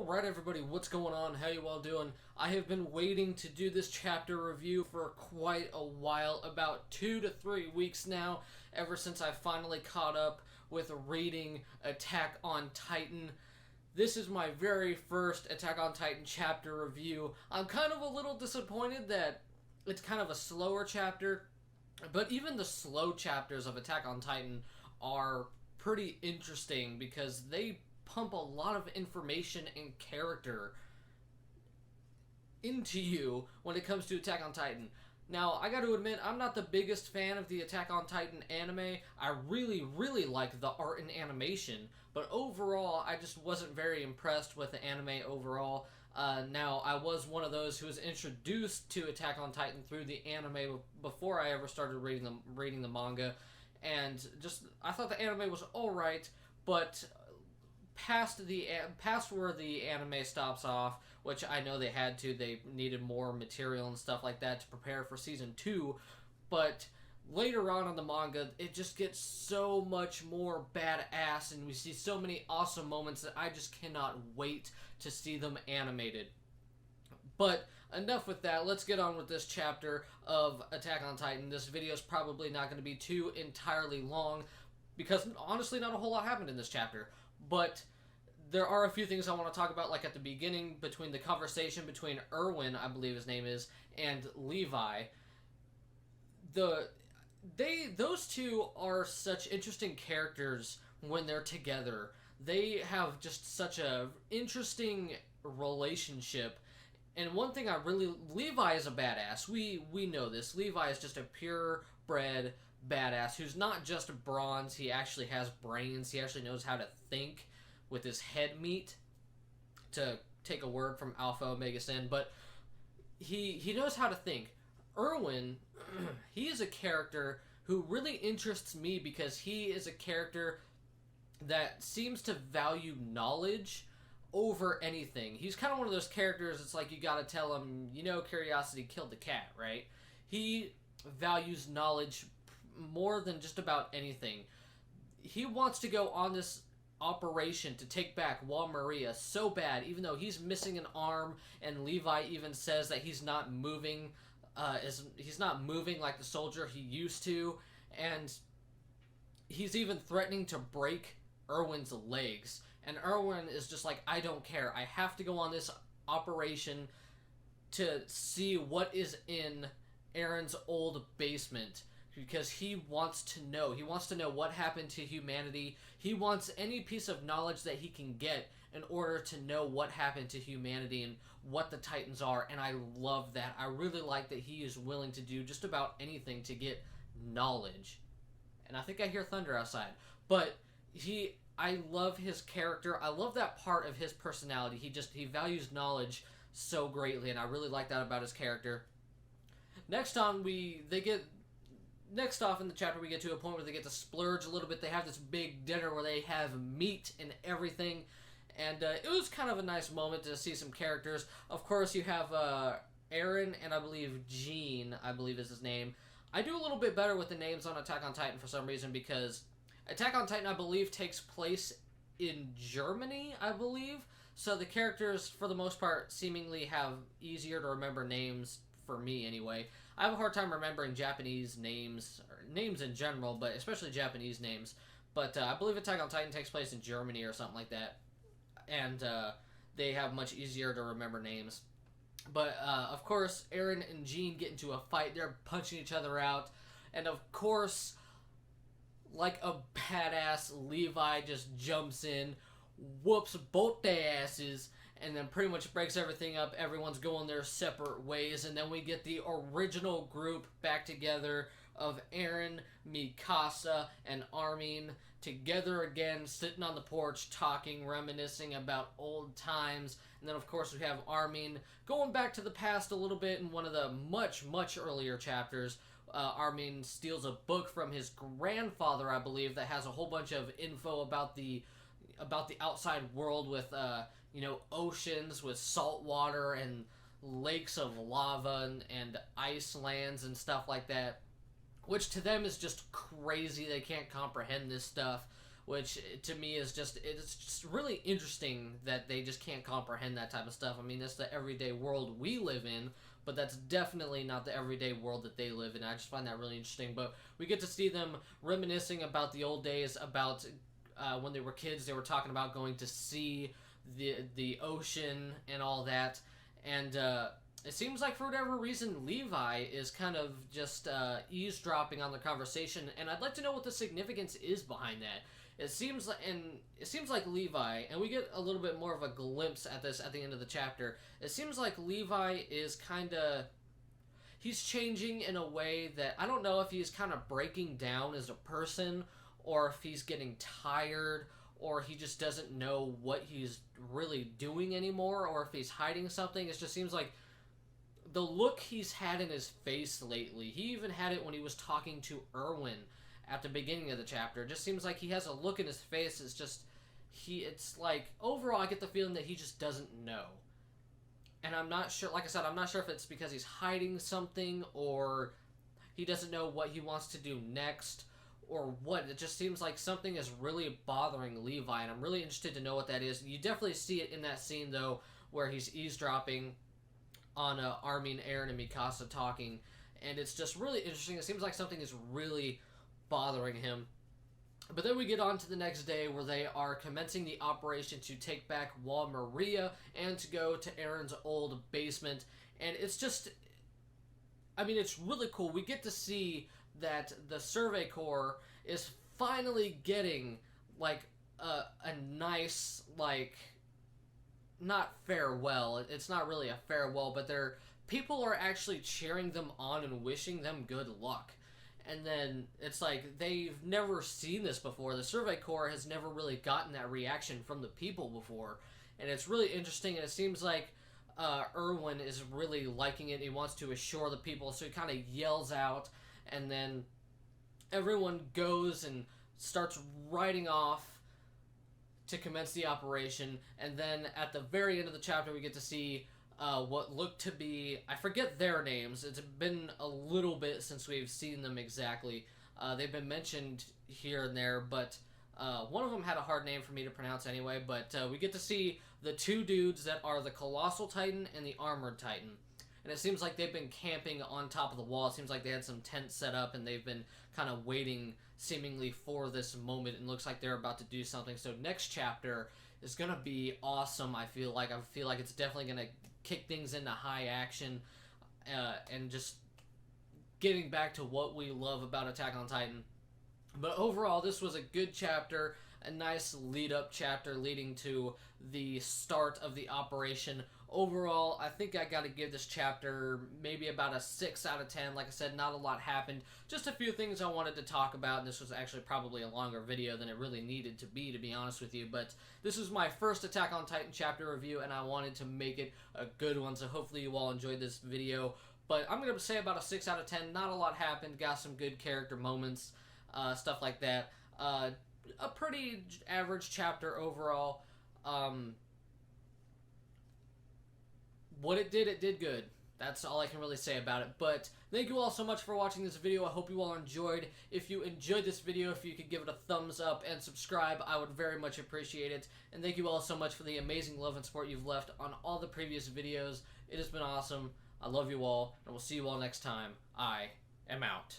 Alright everybody, what's going on? How you all doing? I have been waiting to do this chapter review for quite a while, about 2 to 3 weeks now, ever since I finally caught up with reading Attack on Titan. This is my very first Attack on Titan chapter review. I'm kind of a little disappointed that it's kind of a slower chapter, but even the slow chapters of Attack on Titan are pretty interesting because they pump a lot of information and character into you when it comes to Attack on Titan. Now, I gotta admit, I'm not the biggest fan of the Attack on Titan anime. I really like the art and animation, but overall, I just wasn't very impressed with the anime overall. Now, I was one of those who was introduced to Attack on Titan through the anime before I ever started reading the manga, and I thought the anime was alright, but past where the anime stops off, which I know they had to, they needed more material and stuff like that to prepare for season 2, but later on in the manga, it just gets so much more badass, and we see so many awesome moments that I just cannot wait to see them animated. But enough with that, let's get on with this chapter of Attack on Titan. This video is probably not going to be too entirely long, because honestly not a whole lot happened in this chapter. But there are a few things I want to talk about, like at the beginning, between the conversation between Erwin, I believe his name is, and Levi. Those two are such interesting characters when they're together. They have just such a interesting relationship. And one thing Levi is a badass. We know this. Levi is just a purebred badass who's not just bronze. He actually has brains. He actually knows how to think with his head meat, to take a word from Alpha Omega Sin, but he knows how to think. Erwin, he is a character who really interests me because he is a character that seems to value knowledge over anything. He's kind of one of those characters, it's like you gotta tell him, curiosity killed the cat, right? He values knowledge more than just about anything. He wants to go on this operation to take back Wall Maria so bad, even though he's missing an arm, and Levi even says that he's not moving like the soldier he used to, and he's even threatening to break Erwin's legs. And Erwin is just like, I don't care. I have to go on this operation to see what is in Eren's old basement, because he wants to know. He wants to know what happened to humanity. He wants any piece of knowledge that he can get in order to know what happened to humanity and what the Titans are, and I love that. I really like that he is willing to do just about anything to get knowledge. And I think I hear thunder outside. But I love his character. I love that part of his personality. He values knowledge so greatly, and I really like that about his character. Next off in the chapter, we get to a point where they get to splurge a little bit. They have this big dinner where they have meat and everything, and it was kind of a nice moment to see some characters. Of course, you have Eren and I believe Jean, I believe is his name. I do a little bit better with the names on Attack on Titan for some reason, because Attack on Titan, I believe, takes place in Germany, I believe. So the characters, for the most part, seemingly have easier to remember names, for me anyway. I have a hard time remembering Japanese names, or names in general, but especially Japanese names. But I believe Attack on Titan takes place in Germany or something like that. And they have much easier to remember names. But, of course, Eren and Jean get into a fight. They're punching each other out. And, of course, like a badass, Levi just jumps in, whoops both their asses, and then pretty much breaks everything up. Everyone's going their separate ways, and then we get the original group back together of Eren, Mikasa, and Armin together again, sitting on the porch, talking, reminiscing about old times. And then, of course, we have Armin going back to the past a little bit in one of the much earlier chapters. Armin steals a book from his grandfather, I believe, that has a whole bunch of info about the outside world with oceans with salt water and lakes of lava and ice lands and stuff like that, which to them is just crazy. They can't comprehend this stuff. which to me is it's just really interesting that they just can't comprehend that type of stuff. I mean, that's the everyday world we live in, but that's definitely not the everyday world that they live in. I just find that really interesting. But we get to see them reminiscing about the old days, about when they were kids. They were talking about going to see the ocean and all that, and it seems like for whatever reason Levi is kind of just eavesdropping on the conversation, and I'd like to know what the significance is behind that. It seems like Levi, and we get a little bit more of a glimpse at this at the end of the chapter. It seems like Levi is he's changing in a way that I don't know if he's kind of breaking down as a person, or if he's getting tired, or he just doesn't know what he's really doing anymore, or if he's hiding something. It just seems like the look he's had in his face lately. He even had it when he was talking to Erwin at the beginning of the chapter. It just seems like he has a look in his face. It's like, overall, I get the feeling that he just doesn't know. And I'm not sure, like I said, I'm not sure if it's because he's hiding something, or he doesn't know what he wants to do next, or what. It just seems like something is really bothering Levi, and I'm really interested to know what that is. You definitely see it in that scene, though, where he's eavesdropping on Armin, Eren, and Mikasa talking, and it's just really interesting. It seems like something is really bothering him. But then we get on to the next day, where they are commencing the operation to take back Wall Maria and to go to Eren's old basement. And it's just, I mean, it's really cool. We get to see that the Survey Corps is finally getting, like, a nice, like, not farewell. It's not really a farewell, but people are actually cheering them on and wishing them good luck. And then it's like they've never seen this before. The Survey Corps has never really gotten that reaction from the people before, and it's really interesting. And it seems like Erwin is really liking it. He wants to assure the people, so he kind of yells out, and then everyone goes and starts riding off to commence the operation. And then at the very end of the chapter, we get to see what looked to be, I forget their names. It's been a little bit since we've seen them exactly. They've been mentioned here and there, but one of them had a hard name for me to pronounce anyway. But we get to see the two dudes that are the Colossal Titan and the Armored Titan. And it seems like they've been camping on top of the wall. It seems like they had some tents set up, and they've been kind of waiting seemingly for this moment, and looks like they're about to do something. So next chapter is going to be awesome, I feel like. It's definitely going to kick things into high action, and just getting back to what we love about Attack on Titan. But overall, this was a good chapter, a nice lead-up chapter leading to the start of the operation. Overall, I think I got to give this chapter maybe about a 6 out of 10. Like I said, not a lot happened. Just a few things I wanted to talk about, and this was actually probably a longer video than it really needed to be honest with you. But this was my first Attack on Titan chapter review, and I wanted to make it a good one, so hopefully you all enjoyed this video. But I'm going to say about a 6 out of 10. Not a lot happened. Got some good character moments, stuff like that. A pretty average chapter overall. What it did good. That's all I can really say about it. But thank you all so much for watching this video. I hope you all enjoyed. If you enjoyed this video, if you could give it a thumbs up and subscribe, I would very much appreciate it. And thank you all so much for the amazing love and support you've left on all the previous videos. It has been awesome. I love you all, and we'll see you all next time. I am out.